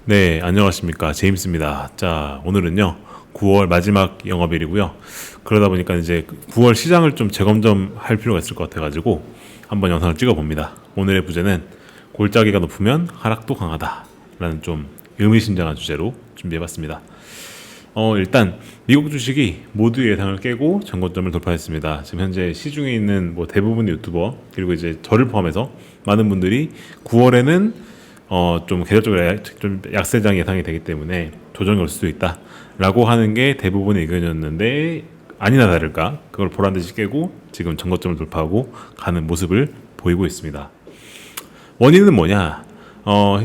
네, 안녕하십니까. 제임스입니다. 자, 오늘은요, 9월 마지막 영업일이고요. 그러다 보니까 이제 9월 시장을 좀 재검점 할 필요가 있을 것 같아가지고 한번 영상을 찍어봅니다. 오늘의 부제는 골짜기가 높으면 하락도 강하다. 라는 좀 의미심장한 주제로 준비해봤습니다. 일단 미국 주식이 모두 예상을 깨고 전고점을 돌파했습니다. 지금 현재 시중에 있는 뭐 대부분의 유튜버 그리고 이제 저를 포함해서 많은 분들이 9월에는 좀 계절적으로 좀 약세장 예상이 되기 때문에 조정이 올 수도 있다라고 하는 게 대부분의 의견이었는데 아니나 다를까 그걸 보란듯이 깨고 지금 전고점을 돌파하고 가는 모습을 보이고 있습니다. 원인은 뭐냐?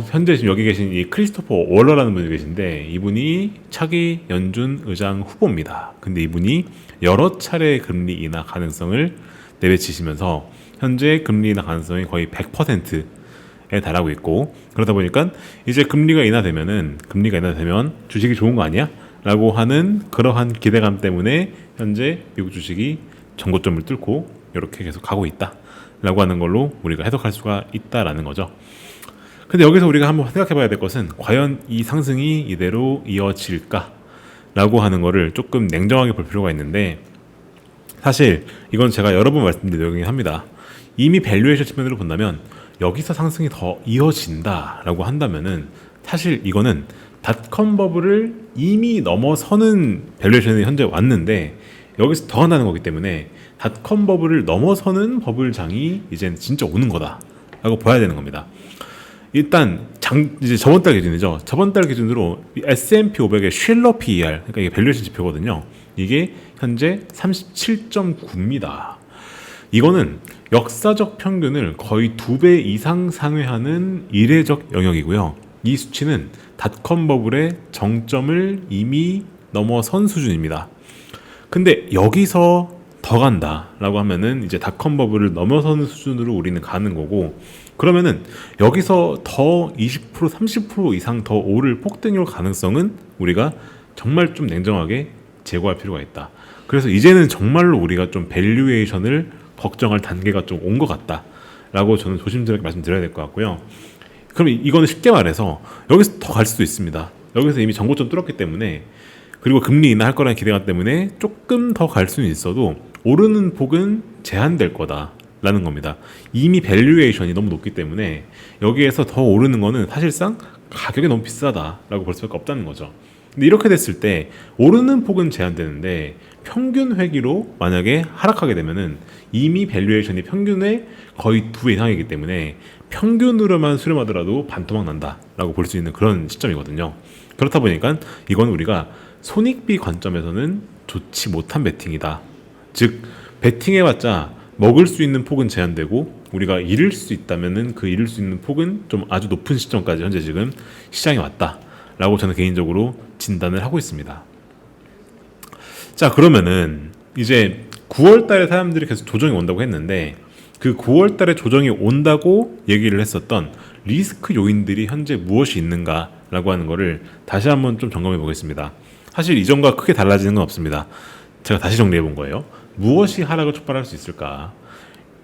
현재 지금 여기 계신 이 크리스토퍼 월러라는 분이 계신데 이분이 차기 연준 의장 후보입니다. 근데 이분이 여러 차례 금리 인하 가능성을 내비치시면서 현재 금리 인하 가능성이 거의 100%에 달하고 있고 그러다 보니까 이제 금리가 인하되면 주식이 좋은 거 아니야? 라고 하는 그러한 기대감 때문에 현재 미국 주식이 전고점을 뚫고 이렇게 계속 가고 있다. 라고 하는 걸로 우리가 해석할 수가 있다라는 거죠. 근데 여기서 우리가 한번 생각해 봐야 될 것은 과연 이 상승이 이대로 이어질까? 라고 하는 거를 조금 냉정하게 볼 필요가 있는데 사실 이건 제가 여러 번 말씀드린 내용이긴 합니다. 이미 밸류에이션 측면으로 본다면 여기서 상승이 더 이어진다라고 한다면은 사실 이거는 닷컴 버블을 이미 넘어서는 밸류에이션이 현재 왔는데 여기서 더 한다는 거기 때문에 닷컴 버블을 넘어서는 버블장이 이제 진짜 오는 거다라고 봐야 되는 겁니다. 일단 이제 저번 달 기준이죠. 저번 달 기준으로 S&P 500의 쉴러 PER, 그러니까 이게 밸류에이션 지표거든요. 이게 현재 37.9입니다. 이거는 역사적 평균을 거의 2배 이상 상회하는 이례적 영역이고요. 이 수치는 닷컴 버블의 정점을 이미 넘어선 수준입니다. 근데 여기서 더 간다라고 하면은 이제 닷컴 버블을 넘어서는 수준으로 우리는 가는 거고 그러면은 여기서 더 20% 30% 이상 더 오를 폭등률 가능성은 우리가 정말 좀 냉정하게 제고할 필요가 있다. 그래서 이제는 정말로 우리가 좀 밸류에이션을 걱정할 단계가 좀 온 것 같다라고 저는 조심스럽게 말씀드려야 될 것 같고요. 그럼 이거는 쉽게 말해서 여기서 더 갈 수도 있습니다. 여기서 이미 정고점 뚫었기 때문에 그리고 금리 인하할 거라는 기대감 때문에 조금 더 갈 수는 있어도 오르는 폭은 제한될 거다라는 겁니다. 이미 밸류에이션이 너무 높기 때문에 여기에서 더 오르는 거는 사실상 가격이 너무 비싸다라고 볼 수밖에 없다는 거죠. 근데 이렇게 됐을 때 오르는 폭은 제한되는데 평균 회기로 만약에 하락하게 되면은 이미 밸류에이션이 평균의 거의 2배 이상이기 때문에 평균으로만 수렴하더라도 반토막 난다라고 볼 수 있는 그런 시점이거든요. 그렇다 보니까 이건 우리가 손익비 관점에서는 좋지 못한 베팅이다. 즉 베팅해봤자 먹을 수 있는 폭은 제한되고 우리가 잃을 수 있다면은 그 잃을 수 있는 폭은 좀 아주 높은 시점까지 현재 지금 시장에 왔다라고 저는 개인적으로 진단을 하고 있습니다. 자 그러면은 이제 9월 달에 사람들이 계속 조정이 온다고 했는데 그 9월 달에 조정이 온다고 얘기를 했었던 리스크 요인들이 현재 무엇이 있는가라고 하는 거를 다시 한번 좀 점검해 보겠습니다. 사실 이전과 크게 달라지는 건 없습니다. 제가 다시 정리해 본 거예요. 무엇이 하락을 촉발할 수 있을까?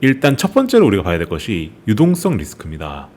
일단 첫 번째로 우리가 봐야 될 것이 유동성 리스크입니다.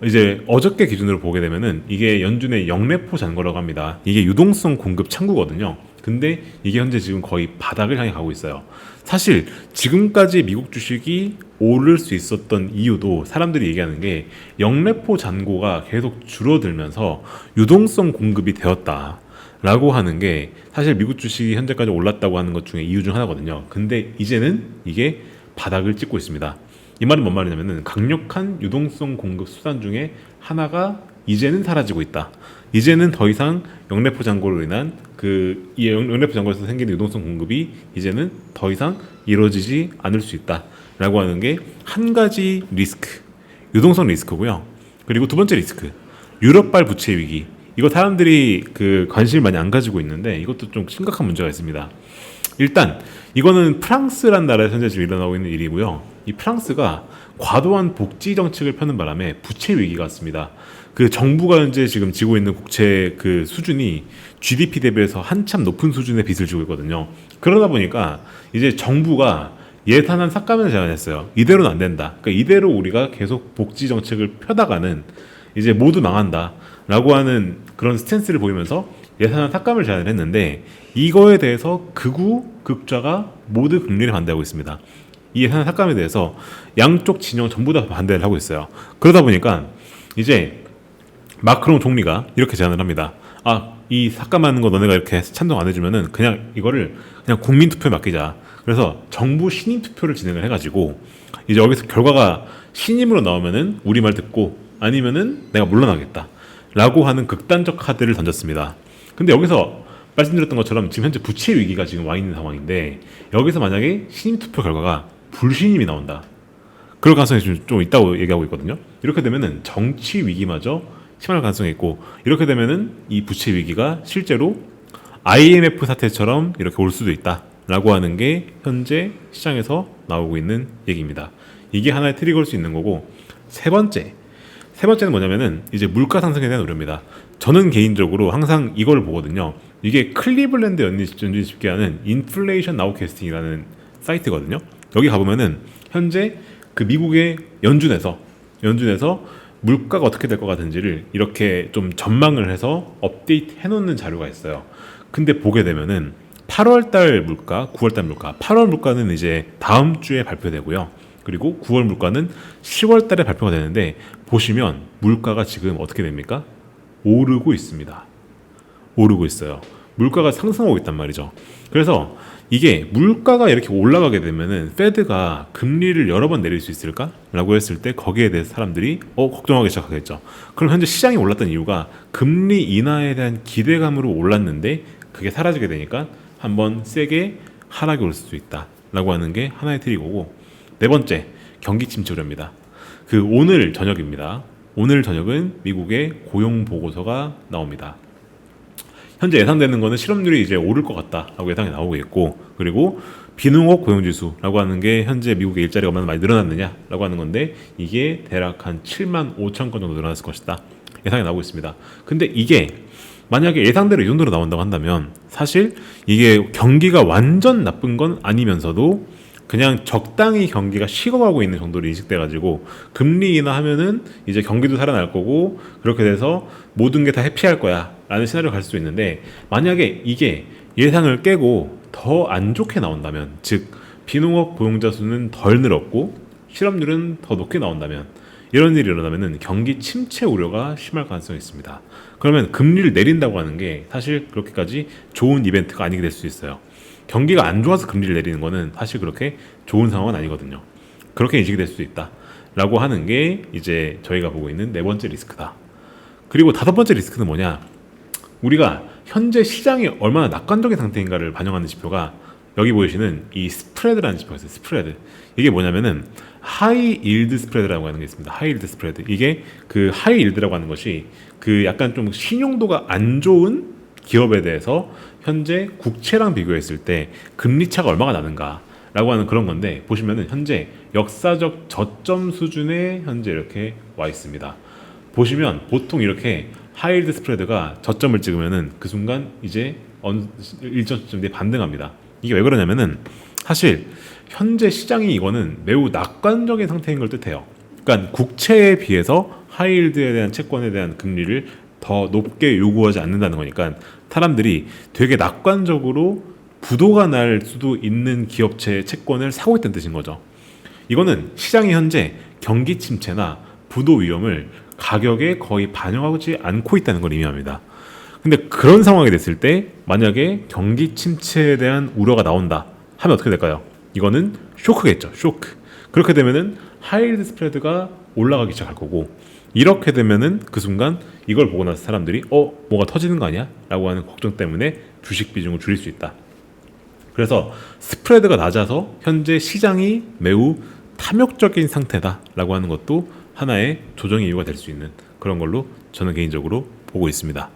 이제 어저께 기준으로 보게 되면은 이게 연준의 영레포 잔고라고 합니다. 이게 유동성 공급 창구거든요. 근데 이게 현재 지금 거의 바닥을 향해 가고 있어요. 사실 지금까지 미국 주식이 오를 수 있었던 이유도 사람들이 얘기하는 게 영레포 잔고가 계속 줄어들면서 유동성 공급이 되었다. 라고 하는 게 사실 미국 주식이 현재까지 올랐다고 하는 것 중에 이유 중 하나거든요. 근데 이제는 이게 바닥을 찍고 있습니다. 이 말은 뭔 말이냐면은 강력한 유동성 공급 수단 중에 하나가 이제는 사라지고 있다. 이제는 더 이상 영래포 잔고로 인한 이 영래포 잔고에서 생기는 유동성 공급이 이제는 더 이상 이루어지지 않을 수 있다라고 하는 게 한 가지 리스크, 유동성 리스크고요. 그리고 두 번째 리스크, 유럽발 부채 위기. 이거 사람들이 관심을 많이 안 가지고 있는데 이것도 좀 심각한 문제가 있습니다. 일단 이거는 프랑스란 나라에서 현재 지금 일어나고 있는 일이고요. 이 프랑스가 과도한 복지 정책을 펴는 바람에 부채 위기가 왔습니다. 그 정부가 현재 지금 지고 있는 국채 그 수준이 GDP 대비해서 한참 높은 수준의 빚을 지고 있거든요. 그러다 보니까 이제 정부가 예산안 삭감을 제안했어요. 이대로는 안 된다. 그러니까 이대로 우리가 계속 복지 정책을 펴다가는 이제 모두 망한다. 라고 하는 그런 스탠스를 보이면서 예산안 삭감을 제안을 했는데, 이거에 대해서 극우, 극좌가 모두 극렬히 반대하고 있습니다. 이 예산안 삭감에 대해서 양쪽 진영 전부 다 반대를 하고 있어요. 그러다 보니까 이제 마크롱 총리가 이렇게 제안을 합니다. 이 삭감하는 거 너네가 이렇게 찬동 안 해주면은 그냥 이거를 그냥 국민 투표에 맡기자. 그래서 정부 신임 투표를 진행을 해가지고 이제 여기서 결과가 신임으로 나오면은 우리 말 듣고, 아니면은 내가 물러나겠다 라고 하는 극단적 카드를 던졌습니다. 근데 여기서 말씀드렸던 것처럼 지금 현재 부채 위기가 지금 와 있는 상황인데, 여기서 만약에 신임 투표 결과가 불신임이 나온다, 그럴 가능성이 좀 있다고 얘기하고 있거든요. 이렇게 되면은 정치 위기마저 심할 가능성이 있고, 이렇게 되면은 이 부채 위기가 실제로 IMF 사태처럼 이렇게 올 수도 있다라고 하는 게 현재 시장에서 나오고 있는 얘기입니다. 이게 하나의 트리거일 수 있는 거고, 세 번째는 뭐냐면은 이제 물가 상승에 대한 우려입니다. 저는 개인적으로 항상 이걸 보거든요. 이게 클리블랜드 연준 집계하는 인플레이션 나우캐스팅이라는 사이트거든요. 여기 가보면은 현재 그 미국의 연준에서 물가가 어떻게 될 것 같은지를 이렇게 좀 전망을 해서 업데이트 해놓는 자료가 있어요. 근데 보게 되면은 8월달 물가, 9월달 물가, 8월 물가는 이제 다음 주에 발표되고요. 그리고 9월 물가는 10월 달에 발표가 되는데, 보시면 물가가 지금 어떻게 됩니까? 오르고 있습니다. 오르고 있어요. 물가가 상승하고 있단 말이죠. 그래서 이게 물가가 이렇게 올라가게 되면은 페드가 금리를 여러 번 내릴 수 있을까? 라고 했을 때 거기에 대해서 사람들이 걱정하기 시작하겠죠. 그럼 현재 시장이 올랐던 이유가 금리 인하에 대한 기대감으로 올랐는데, 그게 사라지게 되니까 한번 세게 하락이 올 수도 있다 라고 하는 게 하나의 트리거고, 네 번째, 경기 침체 우려입니다. 오늘 저녁입니다. 오늘 저녁은 미국의 고용 보고서가 나옵니다. 현재 예상되는 거는 실업률이 이제 오를 것 같다라고 예상이 나오고 있고, 그리고 비농업 고용지수라고 하는 게 현재 미국의 일자리가 얼마나 많이 늘어났느냐라고 하는 건데, 이게 대략 한 7만 5천 건 정도 늘어났을 것이다 예상이 나오고 있습니다. 근데 이게 만약에 예상대로 이 정도로 나온다고 한다면, 사실 이게 경기가 완전 나쁜 건 아니면서도 그냥 적당히 경기가 식어가고 있는 정도로 인식돼가지고, 금리 인하하면은 이제 경기도 살아날 거고, 그렇게 돼서 모든 게 다 해피할 거야 라는 시나리오가 갈 수도 있는데, 만약에 이게 예상을 깨고 더 안 좋게 나온다면, 즉 비농업 고용자 수는 덜 늘었고 실업률은 더 높게 나온다면, 이런 일이 일어나면은 경기 침체 우려가 심할 가능성이 있습니다. 그러면 금리를 내린다고 하는 게 사실 그렇게까지 좋은 이벤트가 아니게 될 수 있어요. 경기가 안 좋아서 금리를 내리는 거는 사실 그렇게 좋은 상황은 아니거든요. 그렇게 인식이 될 수도 있다라고 하는 게 이제 저희가 보고 있는 네 번째 리스크다. 그리고 다섯 번째 리스크는 뭐냐? 우리가 현재 시장이 얼마나 낙관적인 상태인가를 반영하는 지표가 여기 보이시는 이 스프레드라는 지표가 있어요. 스프레드. 이게 뭐냐면은 하이 일드 스프레드라고 하는 게 있습니다. 하이 일드 스프레드. 이게 그 하이 일드라고 하는 것이 그 약간 좀 신용도가 안 좋은 기업에 대해서 현재 국채랑 비교했을 때 금리 차가 얼마나 나는가라고 하는 그런 건데, 보시면은 현재 역사적 저점 수준에 현재 이렇게 와 있습니다. 보시면 보통 이렇게 하이힐드 스프레드가 저점을 찍으면은 그 순간 이제 일정 시점 뒤에 반등합니다. 이게 왜 그러냐면은 사실 현재 시장이 이거는 매우 낙관적인 상태인 걸 뜻해요. 그러니까 국채에 비해서 하이힐드에 대한 채권에 대한 금리를 더 높게 요구하지 않는다는 거니까, 사람들이 되게 낙관적으로 부도가 날 수도 있는 기업체 채권을 사고 있다는 뜻인 거죠. 이거는 시장이 현재 경기 침체나 부도 위험을 가격에 거의 반영하지 않고 있다는 걸 의미합니다. 근데 그런 상황이 됐을 때 만약에 경기 침체에 대한 우려가 나온다 하면 어떻게 될까요? 이거는 쇼크겠죠. 쇼크. 그렇게 되면은 하이힐드 스프레드가 올라가기 시작할 거고, 이렇게 되면은 그 순간 이걸 보고 나서 사람들이 뭐가 터지는 거 아니야? 라고 하는 걱정 때문에 주식 비중을 줄일 수 있다. 그래서 스프레드가 낮아서 현재 시장이 매우 탐욕적인 상태다라고 하는 것도 하나의 조정의 이유가 될 수 있는 그런 걸로 저는 개인적으로 보고 있습니다.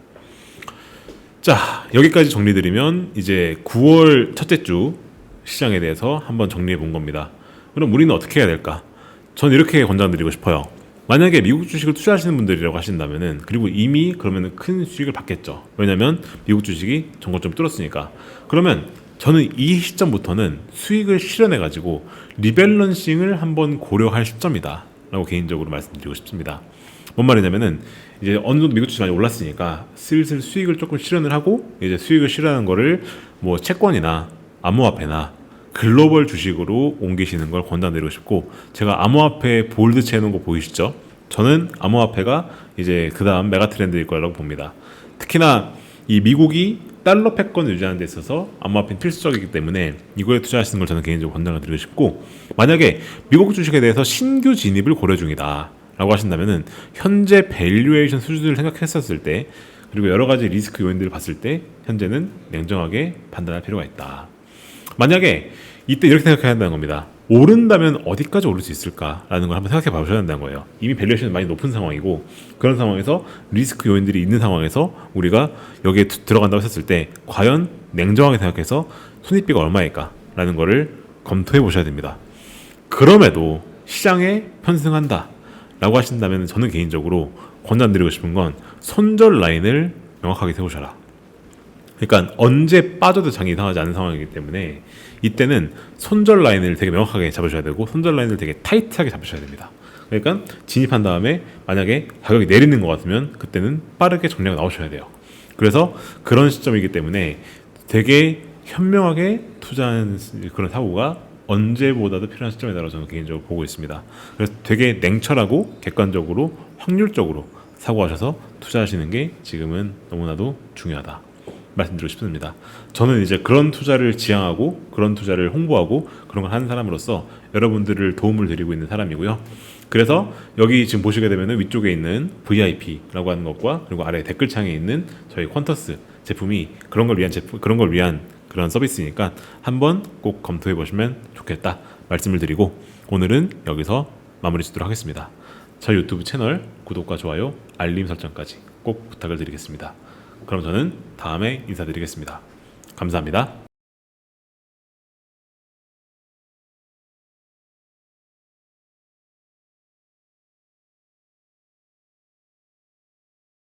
자, 여기까지 정리드리면 이제 9월 첫째 주 시장에 대해서 한번 정리해 본 겁니다. 그럼 우리는 어떻게 해야 될까? 전 이렇게 권장드리고 싶어요. 만약에 미국 주식을 투자하시는 분들이라고 하신다면은, 그리고 이미 그러면은 큰 수익을 받겠죠. 왜냐면 미국 주식이 전고점 뚫었으니까. 그러면 저는 이 시점부터는 수익을 실현해 가지고 리밸런싱을 한번 고려할 시점이다 라고 개인적으로 말씀드리고 싶습니다. 뭔 말이냐면은 이제 어느 정도 미국 주식이 많이 올랐으니까 슬슬 수익을 조금 실현을 하고 이제 수익을 실현하는 거를 뭐 채권이나 암호화폐나 글로벌 주식으로 옮기시는 걸 권장드리고 싶고, 제가 암호화폐 볼드체 해놓은 거 보이시죠? 저는 암호화폐가 이제 그 다음 메가 트렌드일 거라고 봅니다. 특히나 이 미국이 달러 패권 유지하는 데 있어서 암호화폐는 필수적이기 때문에 이거에 투자하시는 걸 저는 개인적으로 권장을 드리고 싶고, 만약에 미국 주식에 대해서 신규 진입을 고려 중이다 라고 하신다면은 현재 밸류에이션 수준을 생각했었을 때, 그리고 여러 가지 리스크 요인들을 봤을 때 현재는 냉정하게 판단할 필요가 있다. 만약에 이때 이렇게 생각해야 한다는 겁니다. 오른다면 어디까지 오를 수 있을까라는 걸 한번 생각해 봐주셔야 된다는 거예요. 이미 밸류에이션이 많이 높은 상황이고, 그런 상황에서 리스크 요인들이 있는 상황에서 우리가 여기에 들어간다고 했을 때 과연 냉정하게 생각해서 손익비가 얼마일까라는 거를 검토해 보셔야 됩니다. 그럼에도 시장에 편승한다 라고 하신다면 저는 개인적으로 권장드리고 싶은 건 손절 라인을 명확하게 세우셔라. 그러니까 언제 빠져도 장이 이상하지 않은 상황이기 때문에 이때는 손절 라인을 되게 명확하게 잡으셔야 되고, 손절 라인을 되게 타이트하게 잡으셔야 됩니다. 그러니까 진입한 다음에 만약에 가격이 내리는 것 같으면 그때는 빠르게 정리하고 나오셔야 돼요. 그래서 그런 시점이기 때문에 되게 현명하게 투자하는 그런 사고가 언제보다도 필요한 시점이라고 저는 개인적으로 보고 있습니다. 그래서 되게 냉철하고 객관적으로 확률적으로 사고하셔서 투자하시는 게 지금은 너무나도 중요하다 말씀드리고 싶습니다. 저는 이제 그런 투자를 지향하고 그런 투자를 홍보하고 그런 걸 하는 사람으로서 여러분들을 도움을 드리고 있는 사람이고요. 그래서 여기 지금 보시게 되면 위쪽에 있는 VIP라고 하는 것과 그리고 아래 댓글창에 있는 저희 퀀터스 제품이 그런 걸 위한 그런 걸 위한 그런 서비스니까 한번 꼭 검토해 보시면 좋겠다 말씀을 드리고, 오늘은 여기서 마무리 짓도록 하겠습니다. 저희 유튜브 채널 구독과 좋아요, 알림 설정까지 꼭 부탁을 드리겠습니다. 그럼 저는 다음에 인사드리겠습니다. 감사합니다.